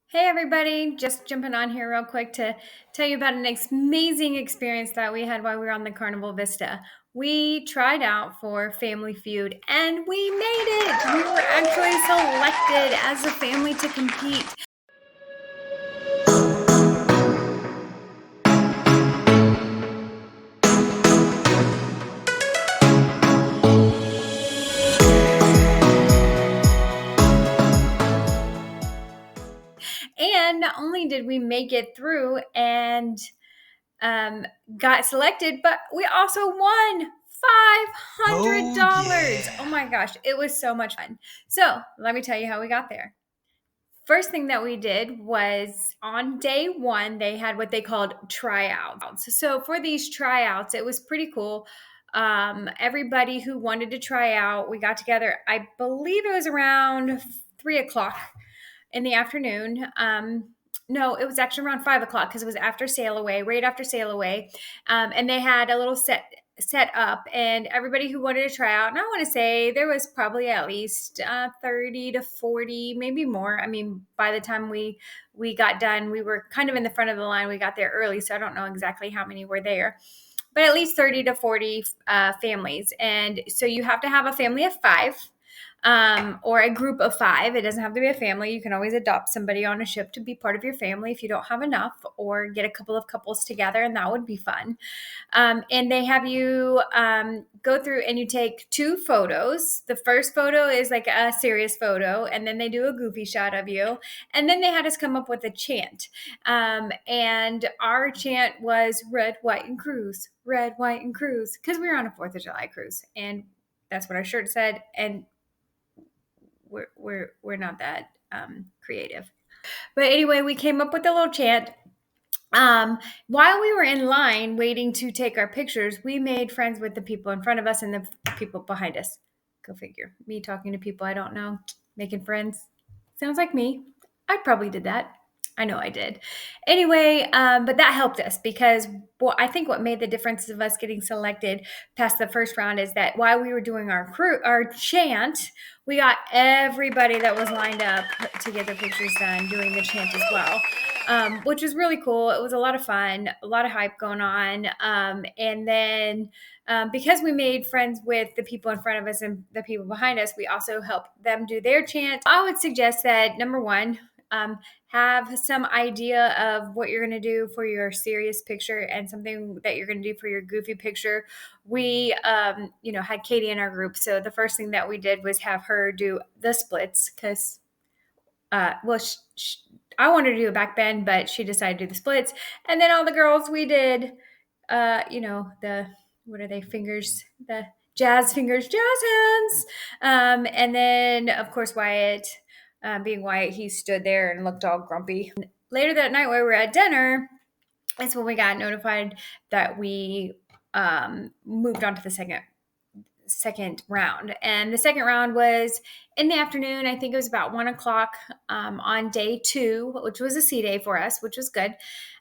Hey everybody, just jumping on here real quick to tell you about an amazing experience that we had while we were on the Carnival Vista. We tried out for Family Feud and we made it. We were actually selected as a family to compete. And not only did we make it through and um, got selected, but we also won $500. Oh my gosh, it was so much fun. So let me tell you how we got there. First thing that we did was on day one, they had what they called tryouts. So for these tryouts, it was pretty cool. Everybody who wanted to try out, we got together. I believe it was around 3 o'clock in the afternoon. No, it was actually around 5 o'clock because it was after sail away, right after sail away. And they had a little set up, and everybody who wanted to try out, and I want to say there was probably at least 30 to 40, maybe more. I mean, by the time we got done, we were kind of in the front of the line. We got there early, so I don't know exactly how many were there, but at least 30 to 40 families. And so you have to have a family of five, or a group of five. It doesn't have to be a family. You can always adopt somebody on a ship to be part of your family if you don't have enough, or get a couple of couples together, and that would be fun. And they have you go through and you take two photos. The first photo is like a serious photo, and then they do a goofy shot of you. And then they had us come up with a chant. And our chant was red, white, and cruise, red, white, and cruise, because we were on a 4th of July cruise. And that's what our shirt said. And we're not that creative. But anyway, we came up with a little chant. While we were in line waiting to take our pictures, we made friends with the people in front of us and the people behind us. Go figure. Me talking to people I don't know, making friends. Sounds like me. I probably did that. I know I did. Anyway, but that helped us because I think what made the difference of us getting selected past the first round is that while we were doing our chant, we got everybody that was lined up to get their pictures done doing the chant as well, which was really cool. It was a lot of fun, a lot of hype going on. And then because we made friends with the people in front of us and the people behind us, we also helped them do their chant. I would suggest that, number one, have some idea of what you're going to do for your serious picture and something that you're going to do for your goofy picture. We, had Katie in our group. So the first thing that we did was have her do the splits because, I wanted to do a back bend, but she decided to do the splits. And then all the girls, we did, what are they, fingers, the jazz fingers, jazz hands. And then, of course, Wyatt, being Wyatt, he stood there and looked all grumpy. Later that night, while we were at dinner, that's when we got notified that we moved on to the second round. And the second round was in the afternoon. I think it was about 1 o'clock on day two, which was a C day for us, which was good.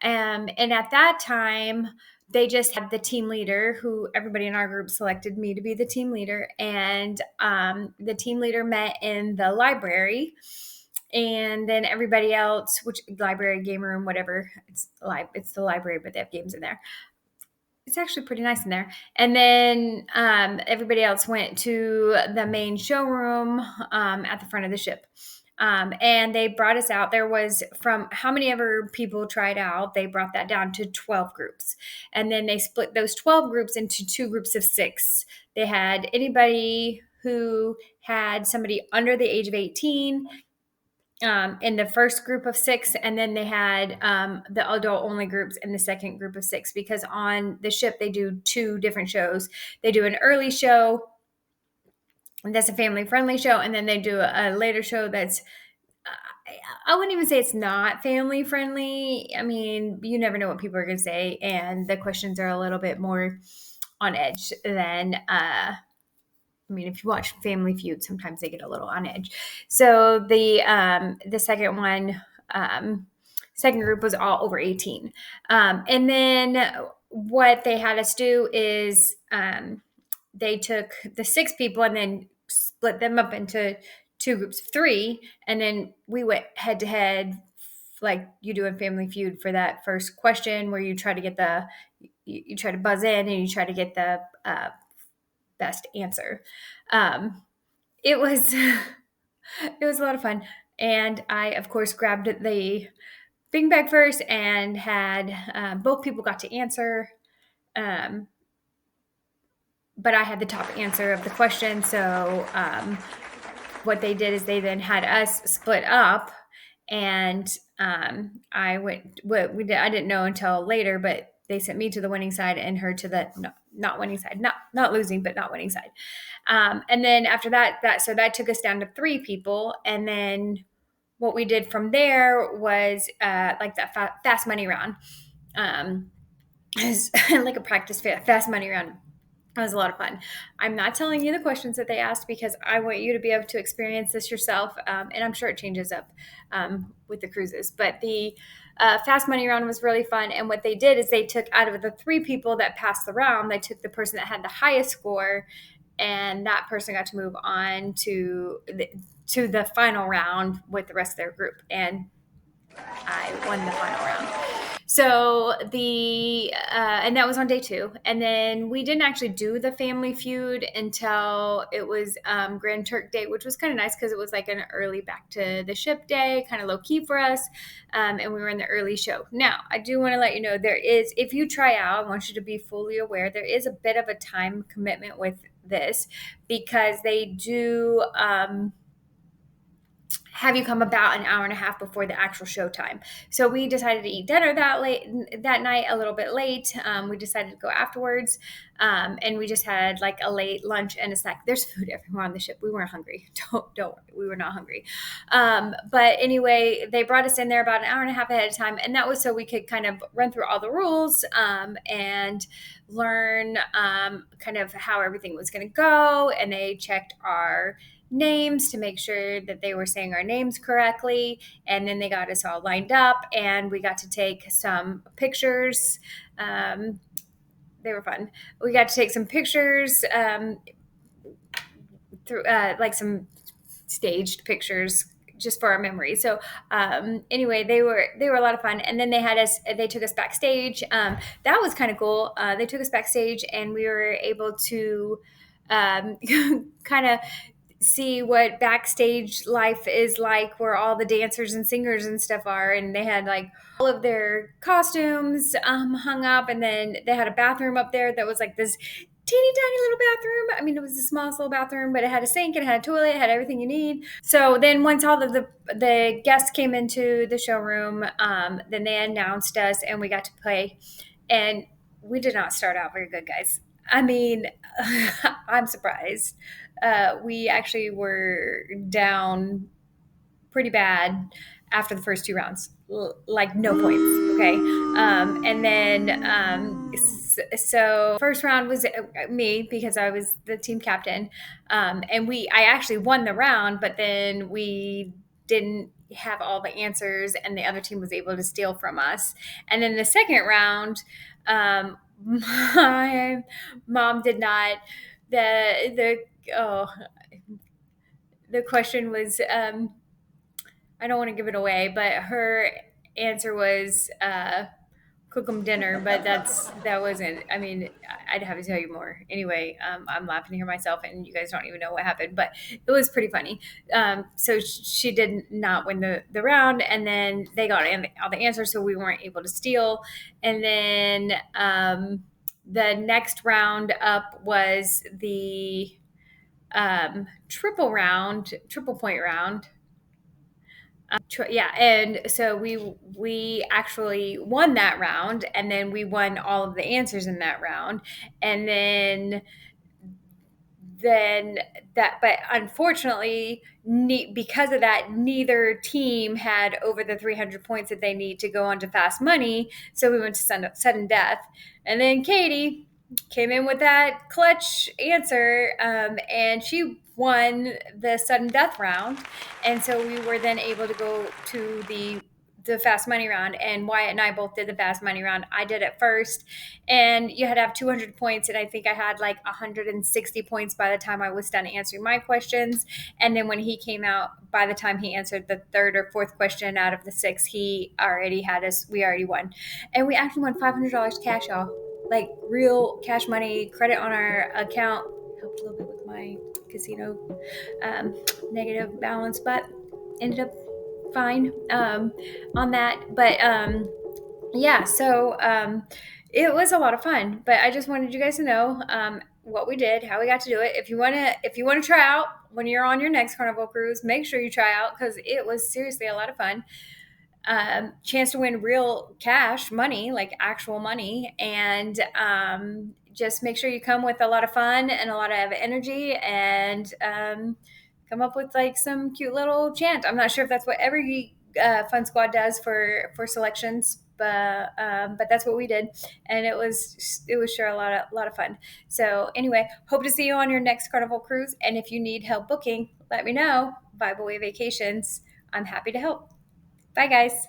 And at that time, they just had the team leader, who everybody in our group selected me to be the team leader. And the team leader met in the library. And then everybody else, which library, game room, whatever, it's the library, but they have games in there. It's actually pretty nice in there. And then everybody else went to the main showroom at the front of the ship. And they brought us out. There was, from how many ever people tried out, they brought that down to 12 groups. And then they split those 12 groups into two groups of six. They had anybody who had somebody under the age of 18 in the first group of six, and then they had the adult only groups in the second group of six, because on the ship they do two different shows. They do an early show that's a family friendly show, and then they do a later show that's I wouldn't even say it's not family friendly. I mean, you never know what people are going to say, and the questions are a little bit more on edge than if you watch Family Feud, sometimes they get a little on edge. So the second one, second group was all over 18. And then what they had us do is they took the six people and then split them up into two groups of three. And then we went head to head like you do in Family Feud for that first question where you try to get you try to buzz in and you try to get the best answer. It was it was a lot of fun, and I of course grabbed the bing bag first and had both people got to answer. Um, but I had the top answer of the question. So what they did is they then had us split up, and I went. What we did, I didn't know until later, but they sent me to the winning side and her to the not winning side, not losing, but not winning side. And then after that took us down to 3 people, and then what we did from there was like that fast money round. Like a practice fast money round. It was a lot of fun. I'm not telling you the questions that they asked because I want you to be able to experience this yourself. And I'm sure it changes up with the cruises. But the fast money round was really fun. And what they did is they took out of the 3 people that passed the round, they took the person that had the highest score, and that person got to move on to the final round with the rest of their group. And I won the final round. So and that was on day 2. And then we didn't actually do the Family Feud until it was Grand Turk Day, which was kind of nice because it was like an early back to the ship day, kind of low key for us. And we were in the early show. Now, I do want to let you know if you try out, I want you to be fully aware, there is a bit of a time commitment with this because they do have you come about an hour and a half before the actual show time. So we decided to eat dinner that night a little bit late. We decided to go afterwards, and we just had like a late lunch and a snack. There's food everywhere on the ship. We weren't hungry. Don't worry, we were not hungry. But anyway, they brought us in there about an hour and a half ahead of time, and that was so we could kind of run through all the rules and learn kind of how everything was going to go. And they checked our names to make sure that they were saying our names correctly, and then they got us all lined up and we got to take some pictures. They were fun. We got to take some pictures through like some staged pictures just for our memory. So anyway, they were a lot of fun. And then they took us backstage. That was kind of cool. They took us backstage and we were able to kind of see what backstage life is like, where all the dancers and singers and stuff are. And they had like all of their costumes hung up, and then they had a bathroom up there that was like this teeny tiny little bathroom. I mean, it was the smallest little bathroom, but it had a sink, it had a toilet, it had everything you need. So then once all of the guests came into the showroom, then they announced us and we got to play. And we did not start out very good, guys. I mean, I'm surprised. We actually were down pretty bad after the first 2 rounds, like no points. Okay. And then, so first round was me because I was the team captain. And I actually won the round, but then we didn't have all the answers and the other team was able to steal from us. And then the second round, my mom did not, oh, the question was, I don't want to give it away, but her answer was cook them dinner, but that wasn't. I mean, I'd have to tell you more. Anyway, I'm laughing here myself, and you guys don't even know what happened, but it was pretty funny. So she did not win the round, and then they got all the answers, so we weren't able to steal. And then the next round up was the triple point round. Yeah, and so we actually won that round, and then we won all of the answers in that round, and then but unfortunately, because of that, neither team had over the 300 points that they need to go on to fast money. So we went to sudden death, and then Katie came in with that clutch answer, and she won the sudden death round, and so we were then able to go to the fast money round, and Wyatt and I both did the fast money round. I did it first, and you had to have 200 points, and I think I had like 160 points by the time I was done answering my questions. And then when he came out, by the time he answered the third or fourth question out of the six, he already had us. We already won, and we actually won $500 cash, y'all. Like real cash money, credit on our account. Helped a little bit with my casino negative balance, but ended up fine on that. But yeah, so it was a lot of fun. But I just wanted you guys to know what we did, how we got to do it. If you want to try out when you're on your next Carnival cruise, make sure you try out because it was seriously a lot of fun. Chance to win real cash money, like actual money, and just make sure you come with a lot of fun and a lot of energy, and come up with like some cute little chant. I'm not sure if that's what every fun squad does for selections, but that's what we did, and it was sure a lot of fun. So anyway, hope to see you on your next Carnival cruise, and if you need help booking, let me know. Vibe Away Vacations, I'm happy to help. Bye, guys.